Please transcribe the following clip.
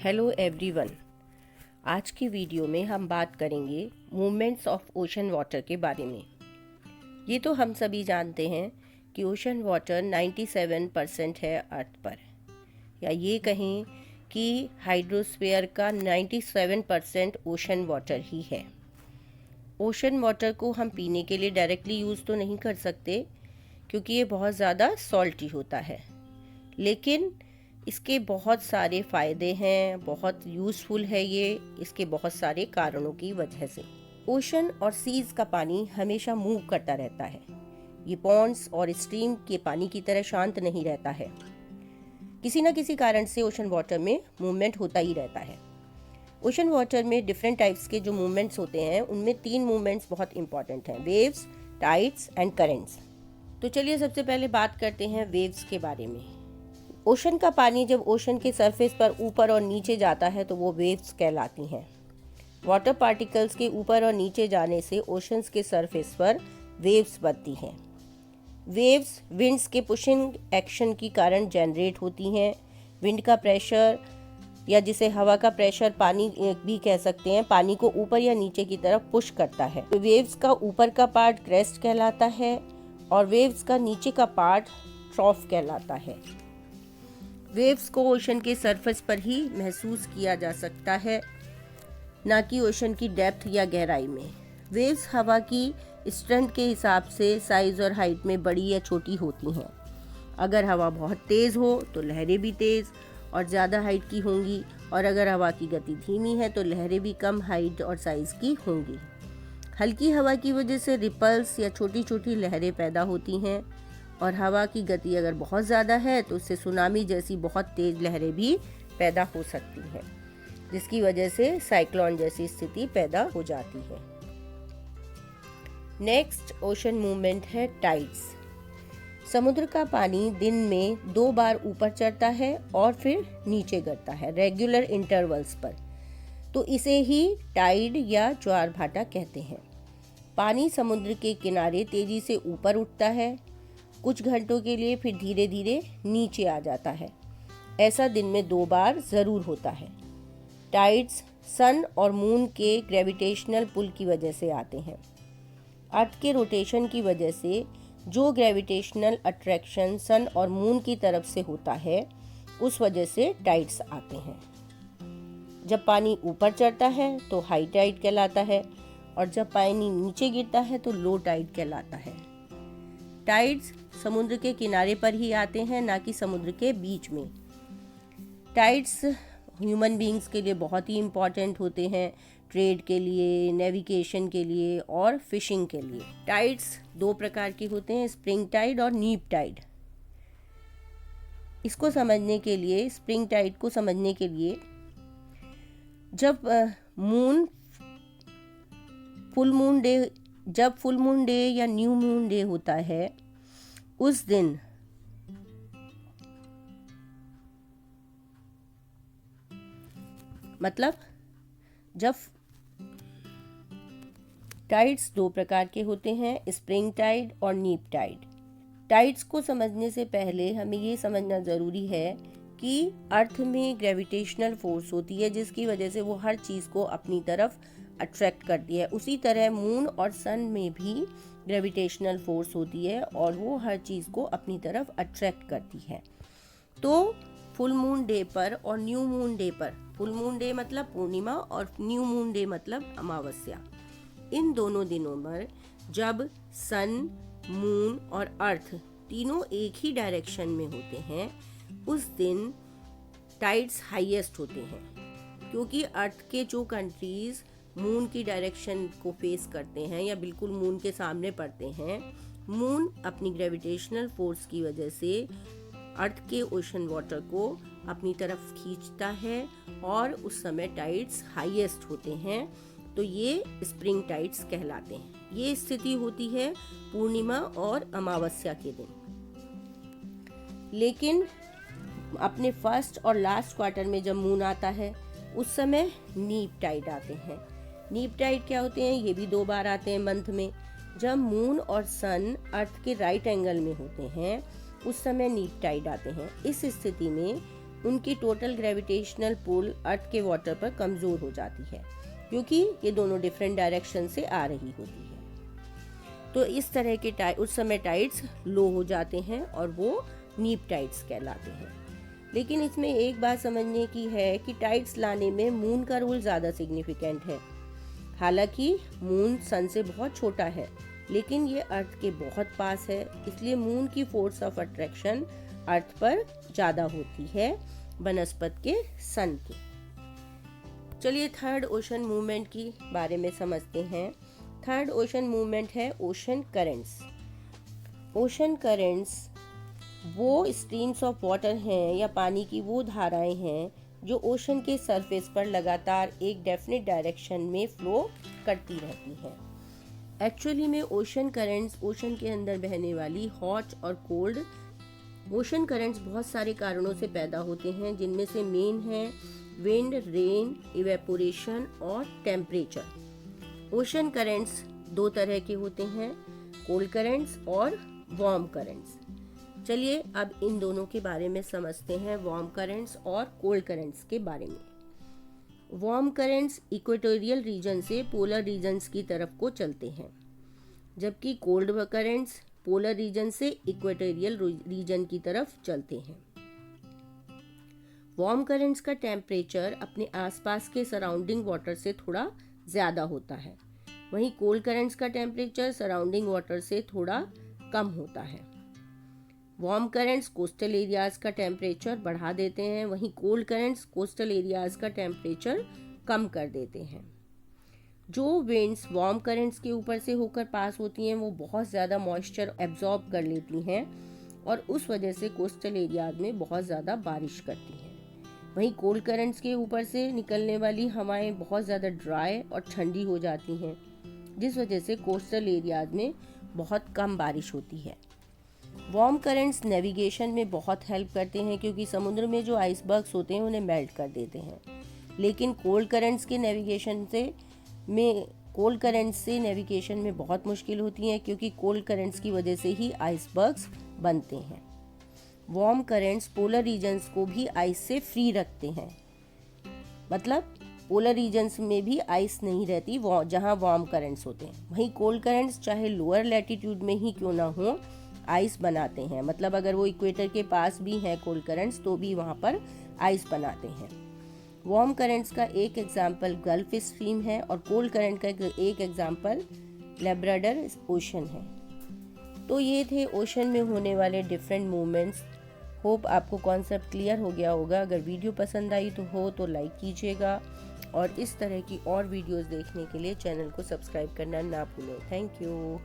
Hello everyone. आज की video में हम बात करेंगे मूवमेंट्स ऑफ ओशन वाटर के बारे में। ये तो हम सभी जानते हैं कि ओशन वाटर 97% है अर्थ पर, या ये कहें कि हाइड्रोस्फीयर का 97% ओशन वाटर ही है। ओशन वाटर को हम पीने के लिए डायरेक्टली यूज़ तो नहीं कर सकते क्योंकि ये बहुत ज़्यादा सॉल्टी होता है, लेकिन इसके बहुत सारे फ़ायदे हैं, बहुत यूज़फुल है ये इसके बहुत सारे कारणों की वजह से। ओशन और सीज का पानी हमेशा मूव करता रहता है। ये पॉन्ड्स और स्ट्रीम के पानी की तरह शांत नहीं रहता है। किसी न किसी कारण से ओशन वाटर में मूवमेंट होता ही रहता है। ओशन वाटर में डिफरेंट टाइप्स के जो मूवमेंट्स होते हैं उनमें 3 मूवमेंट्स बहुत इंपॉर्टेंट हैं: वेव्स, टाइड्स एंड करेंट्स। तो चलिए सबसे पहले बात करते हैं वेव्स के बारे में। ओशन का पानी जब ओशन के सरफेस पर ऊपर और नीचे जाता है तो वो वेव्स कहलाती हैं। वाटर पार्टिकल्स के ऊपर और नीचे जाने से ओशंस के सरफेस पर वेव्स बनती हैं। वेव्स विंड्स के पुशिंग एक्शन के कारण जनरेट होती हैं। विंड का प्रेशर या जिसे हवा का प्रेशर पानी भी कह सकते हैं, पानी को ऊपर या नीचे की तरफ पुश करता है। तो वेव्स का ऊपर का पार्ट क्रेस्ट कहलाता है और वेव्स का नीचे का पार्ट ट्रॉफ कहलाता है। वेव्स को ओशन के सरफेस पर ही महसूस किया जा सकता है, ना कि ओशन की डेप्थ या गहराई में। वेव्स हवा की स्ट्रेंथ के हिसाब से साइज और हाइट में बड़ी या छोटी होती हैं। अगर हवा बहुत तेज़ हो तो लहरें भी तेज़ और ज़्यादा हाइट की होंगी, और अगर हवा की गति धीमी है तो लहरें भी कम हाइट और साइज़ की होंगी। हल्की हवा की वजह से रिपल्स या छोटी छोटी लहरें पैदा होती हैं, और हवा की गति अगर बहुत ज़्यादा है तो उससे सुनामी जैसी बहुत तेज़ लहरें भी पैदा हो सकती हैं, जिसकी वजह से साइक्लोन जैसी स्थिति पैदा हो जाती है। नेक्स्ट ओशन मूवमेंट है टाइड्स। समुद्र का पानी दिन में 2 बार ऊपर चढ़ता है और फिर नीचे गिरता है रेगुलर इंटरवल्स पर, तो इसे ही टाइड या ज्वार भाटा कहते हैं। पानी समुद्र के किनारे तेजी से ऊपर उठता है कुछ घंटों के लिए, फिर धीरे धीरे नीचे आ जाता है। ऐसा दिन में 2 बार ज़रूर होता है। टाइड्स सन और मून के ग्रेविटेशनल पुल की वजह से आते हैं। अर्थ के रोटेशन की वजह से जो ग्रेविटेशनल अट्रैक्शन सन और मून की तरफ से होता है, उस वजह से टाइड्स आते हैं। जब पानी ऊपर चढ़ता है तो हाई टाइड कहलाता है, और जब पानी नीचे गिरता है तो लो टाइड कहलाता है। टाइड्स समुद्र के किनारे पर ही आते हैं, ना कि समुद्र के बीच में। टाइड्स ह्यूमन बीइंग्स के लिए बहुत ही इम्पॉर्टेंट होते हैं, ट्रेड के लिए, नेविगेशन के लिए और फिशिंग के लिए। टाइड्स 2 प्रकार के होते हैं, स्प्रिंग टाइड और नीप टाइड। इसको समझने के लिए, स्प्रिंग टाइड को समझने के लिए, जब फुल मून डे या न्यू मून डे होता है, उस दिन मतलब जब टाइड्स 2 प्रकार के होते हैं, स्प्रिंग टाइड और नीप टाइड। टाइड्स को समझने से पहले हमें ये समझना ज़रूरी है कि अर्थ में ग्रेविटेशनल फोर्स होती है, जिसकी वजह से वो हर चीज़ को अपनी तरफ अट्रैक्ट करती है। उसी तरह मून और सन में भी ग्रेविटेशनल फोर्स होती है और वो हर चीज़ को अपनी तरफ अट्रैक्ट करती है। तो फुल मून डे पर और न्यू मून डे पर, फुल मून डे मतलब पूर्णिमा और न्यू मून डे मतलब अमावस्या, इन दोनों दिनों में जब सन, मून और अर्थ तीनों एक ही डायरेक्शन में होते हैं, उस दिन टाइड्स हाईएस्ट होते हैं। क्योंकि अर्थ के जो कंट्रीज मून की डायरेक्शन को फेस करते हैं या बिल्कुल मून के सामने पड़ते हैं, मून अपनी ग्रेविटेशनल फोर्स की वजह से अर्थ के ओशन वाटर को अपनी तरफ खींचता है और उस समय टाइड्स हाईएस्ट होते हैं। तो ये स्प्रिंग टाइड्स कहलाते हैं। ये स्थिति होती है पूर्णिमा और अमावस्या के दिन। लेकिन अपने फर्स्ट और लास्ट क्वार्टर में जब मून आता है, उस समय नीप टाइड आते हैं। नीप टाइड क्या होते हैं? ये भी 2 बार आते हैं मंथ में। जब मून और सन अर्थ के राइट एंगल में होते हैं, उस समय नीप टाइड आते हैं। इस स्थिति में उनकी टोटल ग्रेविटेशनल पुल अर्थ के वाटर पर कमज़ोर हो जाती है, क्योंकि ये दोनों डिफरेंट डायरेक्शन से आ रही होती है। तो इस तरह के उस समय टाइड्स लो हो जाते हैं और वो नीप टाइड्स कहलाते हैं। लेकिन इसमें एक बात समझने की है कि टाइड्स लाने में मून का रोल ज़्यादा सिग्निफिकेंट है। हालांकि मून सन से बहुत छोटा है, लेकिन ये अर्थ के बहुत पास है, इसलिए मून की फोर्स ऑफ अट्रैक्शन अर्थ पर ज़्यादा होती है बनस्पत के सन के। चलिए थर्ड ओशन मूवमेंट की बारे में समझते हैं। थर्ड ओशन मूवमेंट है ओशन करेंट्स। ओशन करेंट्स वो स्ट्रीम्स ऑफ वाटर हैं या पानी की वो धाराएं हैं जो ओशन के सरफेस पर लगातार एक डेफिनेट डायरेक्शन में फ्लो करती रहती हैं। एक्चुअली में ओशन करेंट्स ओशन के अंदर बहने वाली हॉट और कोल्ड ओशन करंट्स बहुत सारे कारणों से पैदा होते हैं, जिनमें से मेन है विंड, रेन, इवेपोरेशन और टेम्परेचर। ओशन करंट्स दो तरह के होते हैं, कोल्ड करंट्स और वार्म करंट्स। चलिए अब इन दोनों के बारे में समझते हैं, वार्म करंट्स और कोल्ड करंट्स के बारे में। वार्म करंट्स इक्वेटोरियल रीजन से पोलर रीजन्स की तरफ को चलते हैं, जबकि कोल्ड करंट्स पोलर रीजन से इक्वेटोरियल रीजन की तरफ चलते हैं। वार्म करंट्स का टेम्परेचर अपने आसपास के सराउंडिंग वाटर से थोड़ा ज़्यादा होता है, वहीं कोल्ड करंट्स का टेम्परेचर सराउंडिंग वाटर से थोड़ा कम होता है। वार्म करंट्स कोस्टल एरियाज़ का टेम्परेचर बढ़ा देते हैं, वहीं कोल्ड करंट्स कोस्टल एरियाज़ का टेम्परेचर कम कर देते हैं। जो विंड्स वार्म करंट्स के ऊपर से होकर पास होती हैं वो बहुत ज़्यादा मॉइस्चर एब्जॉर्ब कर लेती हैं और उस वजह से कोस्टल एरियाज में बहुत ज़्यादा बारिश करती हैं। वहीं कोल्ड करंट्स के ऊपर से निकलने वाली हवाएं बहुत ज़्यादा ड्राई और ठंडी हो जाती हैं, जिस वजह से कोस्टल एरियाज में बहुत कम बारिश होती है। वार्म करंट्स नेविगेशन में बहुत हेल्प करते हैं, क्योंकि समुद्र में जो आइसबर्ग्स होते हैं उन्हें मेल्ट कर देते हैं। लेकिन कोल्ड करंट्स के कोल्ड करंट्स से नेविगेशन में बहुत मुश्किल होती है, क्योंकि कोल्ड करंट्स की वजह से ही आइसबर्ग्स बनते हैं। वार्म करंट्स पोलर रीजन्स को भी आइस से फ्री रखते हैं, मतलब पोलर रीजन्स में भी आइस नहीं रहती जहां वार्म करंट्स होते हैं। वहीं कोल्ड करंट्स चाहे लोअर लैटिट्यूड में ही क्यों ना हो आइस बनाते हैं, मतलब अगर वो इक्वेटर के पास भी हैं कोल्ड करंट्स तो भी वहां पर आइस बनाते हैं। वार्म करंट्स का एक एग्जाम्पल गल्फ स्ट्रीम है और कोल्ड करंट का एक एग्जाम्पल लैब्राडोर ओशन है। तो ये थे ओशन में होने वाले डिफरेंट मूवमेंट्स। होप आपको कॉन्सेप्ट क्लियर हो गया होगा। अगर वीडियो पसंद आई तो लाइक कीजिएगा और इस तरह की और वीडियोस देखने के लिए चैनल को सब्सक्राइब करना ना भूलें। Thank you.